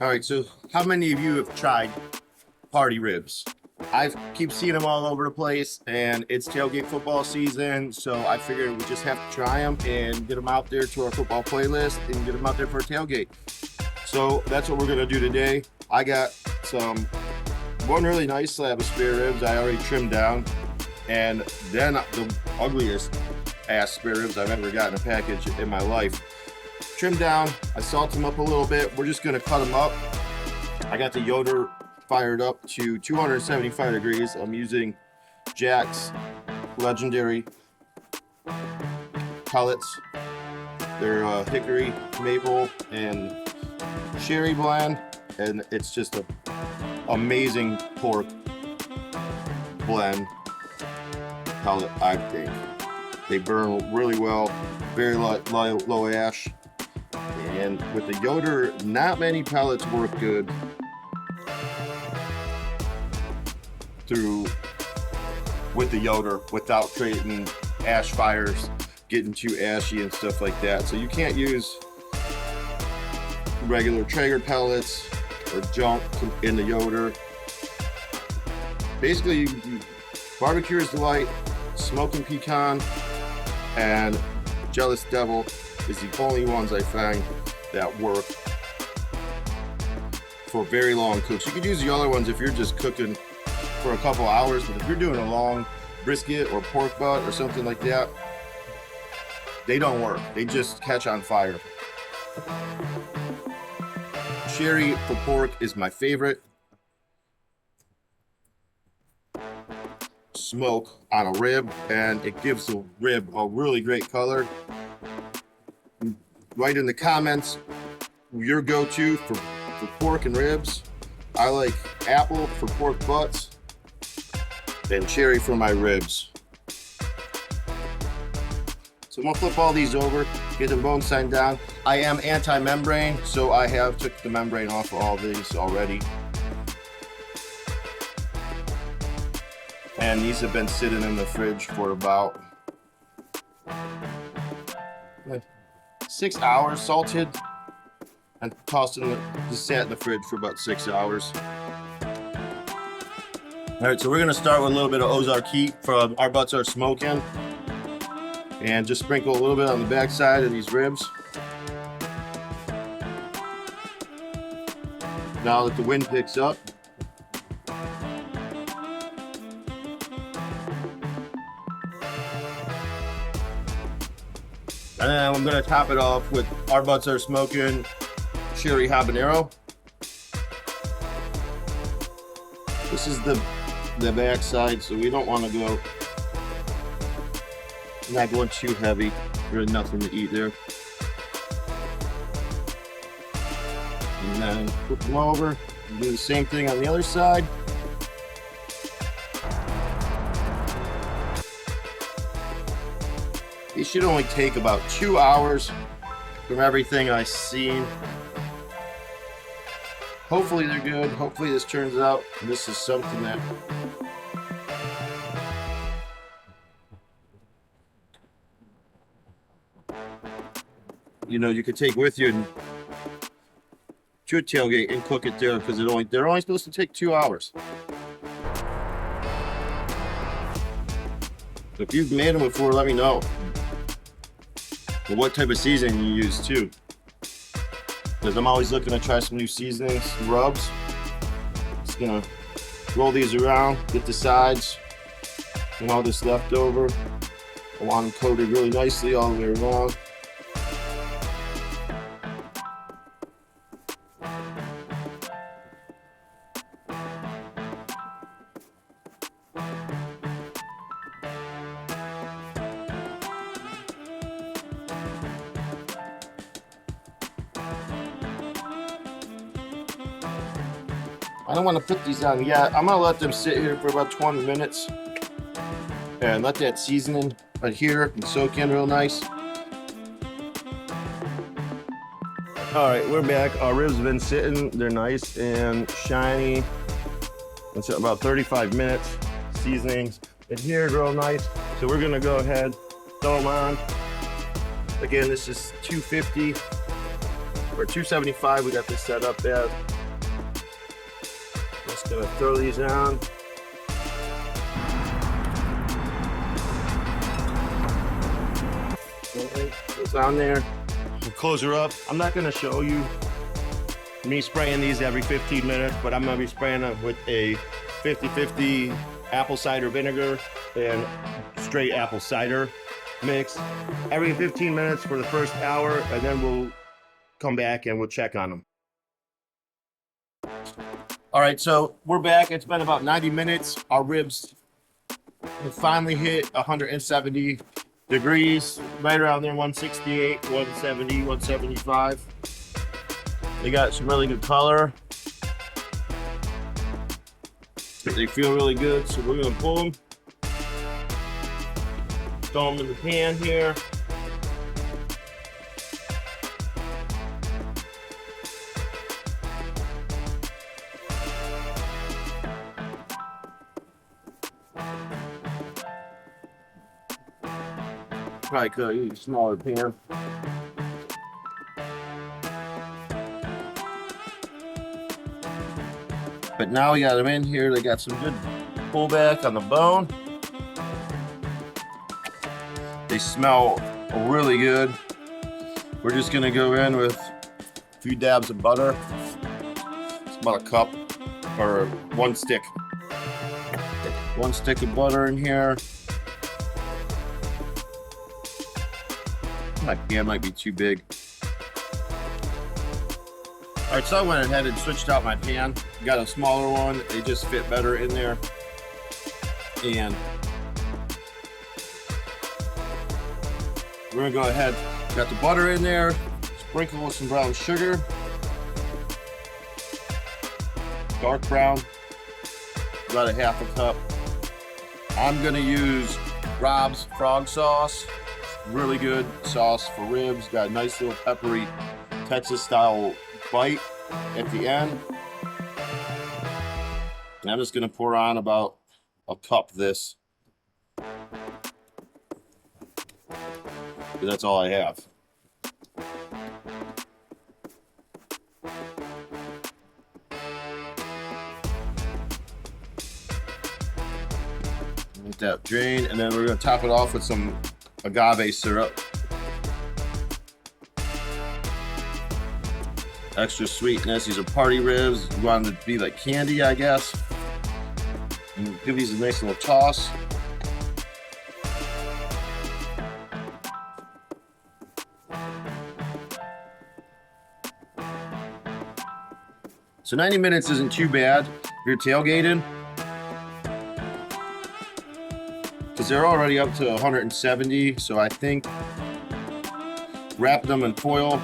All right, so how many of you have tried party ribs? I keep seeing them all over the place, and it's tailgate football season, so I figured we just have to try them and get them out there to our football playlist and get them out there for a tailgate. So that's what we're gonna do today. I got one really nice slab of spare ribs I already trimmed down, and then the ugliest ass spare ribs I've ever gotten a package in my life. Trimmed down, I salt them up a little bit. We're just gonna cut them up. I got the Yoder fired up to 275 degrees. I'm using Jack's legendary pellets. They're hickory, maple, and sherry blend, and it's just an amazing pork blend pellet, I think. They burn really well, very low ash. And with the Yoder, not many pellets work good with the Yoder without creating ash fires, getting too ashy and stuff like that. So you can't use regular Traeger pellets or junk in the Yoder. Basically, Barbecuer's Delight, Smoking Pecan, and Jealous Devil is the only ones I find that work for very long cooks. You could use the other ones if you're just cooking for a couple hours, but if you're doing a long brisket or pork butt or something like that, they don't work. They just catch on fire. Sherry for pork is my favorite. Smoke on a rib, and it gives the rib a really great color. Write in the comments your go-to for pork and ribs. I like apple for pork butts and cherry for my ribs. So I'm gonna flip all these over, get them bone side down. I am anti-membrane, so I have took the membrane off of all these already. And these have been sitting in the fridge for about 6 hours, salted and tossed just sat in the fridge for about 6 hours. All right, so we're gonna start with a little bit of Ozark heat from Our Butts Are Smoking, and just sprinkle a little bit on the back side of these ribs. Now that the wind picks up, and then I'm gonna top it off with Our Butts Are Smoking Sherry Habanero. This is the back side, so we don't want to go not going too heavy. Really nothing to eat there. And then flip them over and do the same thing on the other side. These should only take about 2 hours from everything I've seen. Hopefully they're good. Hopefully this turns out this is something that you could take with you to a tailgate and cook it there, because they're only supposed to take 2 hours. So if you've made them before, let me know. But what type of seasoning you use too, because I'm always looking to try some new seasonings, rubs. Just gonna roll these around, get the sides and all this left over. I want them coated really nicely all the way around. I don't want to put these on yet. I'm gonna let them sit here for about 20 minutes and let that seasoning adhere and soak in real nice. All right, we're back. Our ribs have been sitting. They're nice and shiny. It's about 35 minutes. Seasonings adhered real nice. So we're gonna go ahead, throw them on. Again, this is 250 For 275, we got this set up as. Just gonna throw these on. It's on there. We'll close her up. I'm not gonna show you me spraying these every 15 minutes, but I'm gonna be spraying them with a 50-50 apple cider vinegar and straight apple cider mix every 15 minutes for the first hour, and then we'll come back and we'll check on them. All right, so we're back. It's been about 90 minutes. Our ribs have finally hit 170 degrees, right around there, 168, 170, 175. They got some really good color. They feel really good, so we're gonna pull them. Throw them in the pan here. Probably could use a smaller pan. But now we got them in here. They got some good pullback on the bone. They smell really good. We're just gonna go in with a few dabs of butter. It's about a cup or one stick. One stick of butter in here. My pan might be too big. All right, so I went ahead and switched out my pan. Got a smaller one. They just fit better in there. And we're gonna go ahead. Got the butter in there. Sprinkle with some brown sugar. Dark brown. About a half a cup. I'm gonna use Rob's frog sauce. Really good sauce for ribs. Got a nice little peppery Texas style bite at the end. And I'm just gonna pour on about a cup this. That's all I have. Let that drain, and then we're gonna top it off with some agave syrup. Extra sweetness. These are party ribs. You want them to be like candy, I guess. And give these a nice little toss. So 90 minutes isn't too bad if you're tailgating, because they're already up to 170. So I think wrap them in foil,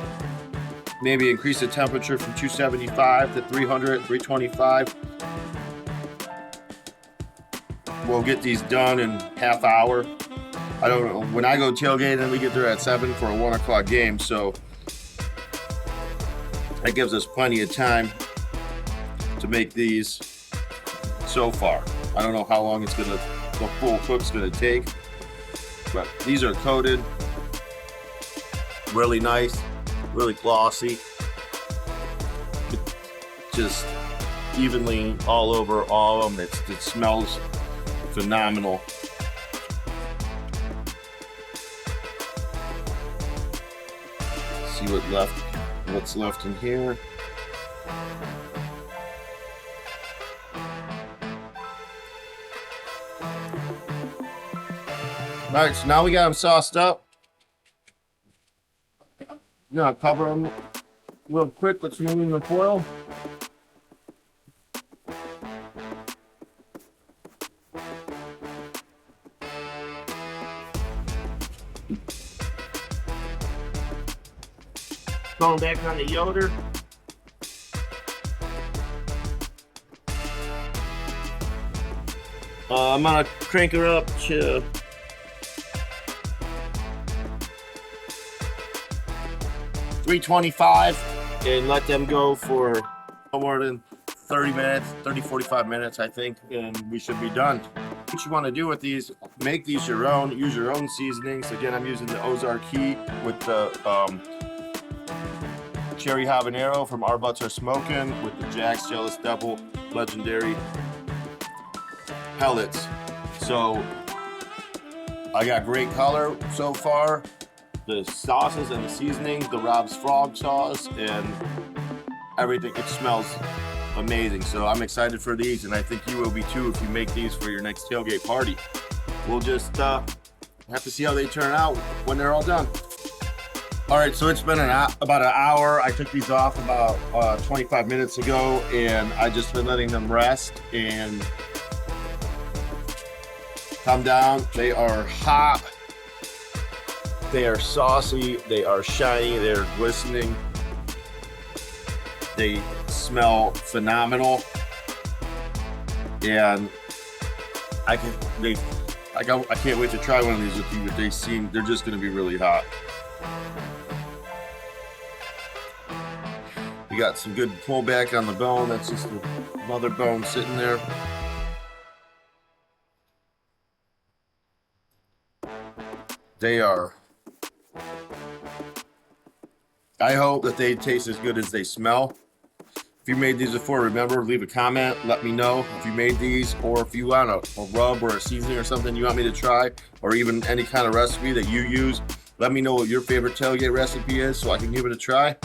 maybe increase the temperature from 275 to 300, 325. We'll get these done in half hour. I don't know, when I go tailgating, we get there at 7 for a 1 o'clock game, so that gives us plenty of time to make these so far. I don't know how long the full cook's gonna take, but these are coated, really nice, really glossy, just evenly all over all of them. It smells phenomenal. See what's left in here. All right, so now we got them sauced up. I'm gonna cover them real quick with some aluminum foil. Going back on the Yoder. I'm gonna crank her up to 325 and let them go for no more than 30 minutes, 45 minutes, I think, and we should be done. What you want to do with these, make these your own, use your own seasonings. Again, I'm using the Ozark Heat with the cherry habanero from Our Butts Are Smoking with the Jack's Jealous Devil legendary pellets. So I got great color so far. The sauces and the seasoning, the Rob's Frog sauce, and everything, it smells amazing. So I'm excited for these, and I think you will be too if you make these for your next tailgate party. We'll just have to see how they turn out when they're all done. All right, so it's been about an hour. I took these off about 25 minutes ago, and I just been letting them rest and come down. They are hot. They are saucy. They are shiny. They're glistening. They smell phenomenal, and I can't wait to try one of these with you. But they're just going to be really hot. We got some good pullback on the bone. That's just another bone sitting there. They are. I hope that they taste as good as they smell. If you made these before, remember, leave a comment. Let me know if you made these, or if you want a rub or a seasoning or something you want me to try, or even any kind of recipe that you use. Let me know what your favorite tailgate recipe is so I can give it a try.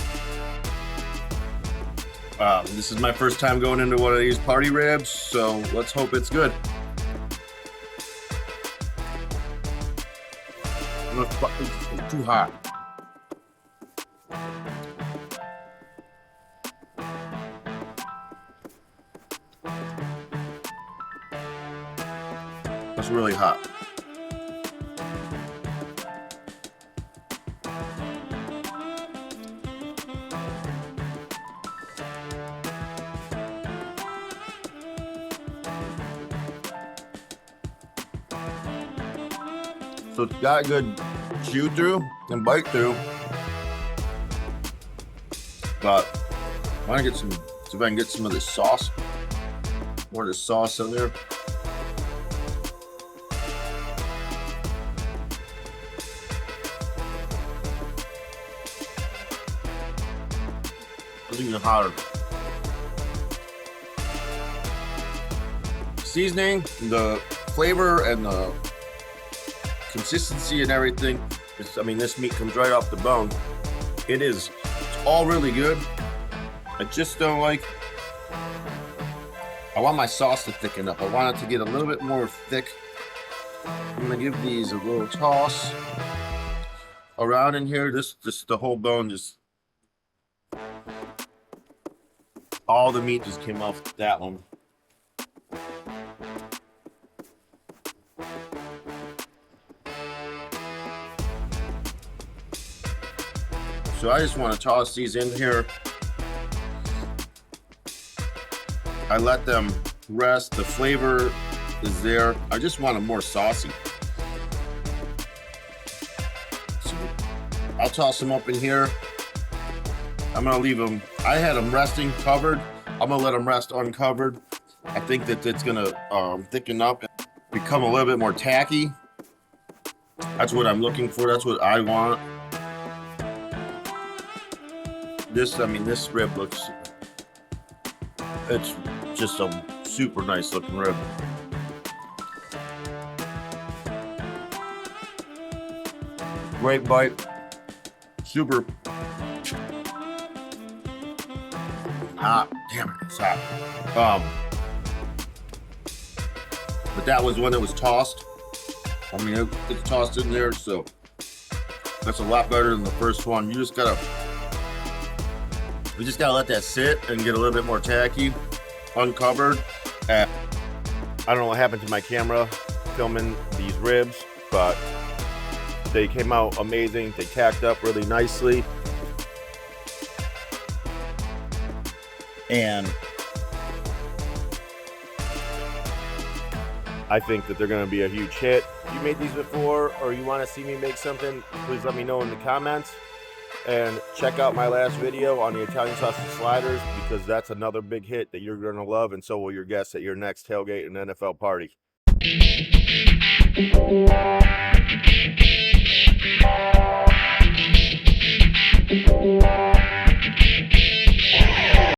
This is my first time going into one of these party ribs, so let's hope it's good. It's too hot. It's really hot. So it's got a good chew through and bite through. But I want to get some, see if I can get some of this sauce. More of the sauce in there. It's even hotter. Seasoning, the flavor, and the consistency and everything. This meat comes right off the bone. It's all really good. I just don't like, I want my sauce to thicken up. I want it to get a little bit more thick. I'm gonna give these a little toss around in here. The whole bone, all the meat just came off that one. So I just want to toss these in here. I let them rest. The flavor is there. I just want them more saucy. So I'll toss them up in here. I'm gonna leave them. I had them resting covered. I'm gonna let them rest uncovered. I think that it's gonna thicken up and become a little bit more tacky. That's what I'm looking for. That's what I want. This rib looks, it's just a super nice looking rib. Great bite, super hot. Damn it, it's hot. But that was one that was tossed. It's tossed in there, so that's a lot better than the first one. We just gotta let that sit and get a little bit more tacky, uncovered. I don't know what happened to my camera filming these ribs, but they came out amazing. They tacked up really nicely. And I think that they're gonna be a huge hit. If you made these before, or you wanna see me make something, please let me know in the comments. And check out my last video on the Italian sausage sliders, because that's another big hit that you're going to love, and so will your guests at your next tailgate and NFL party.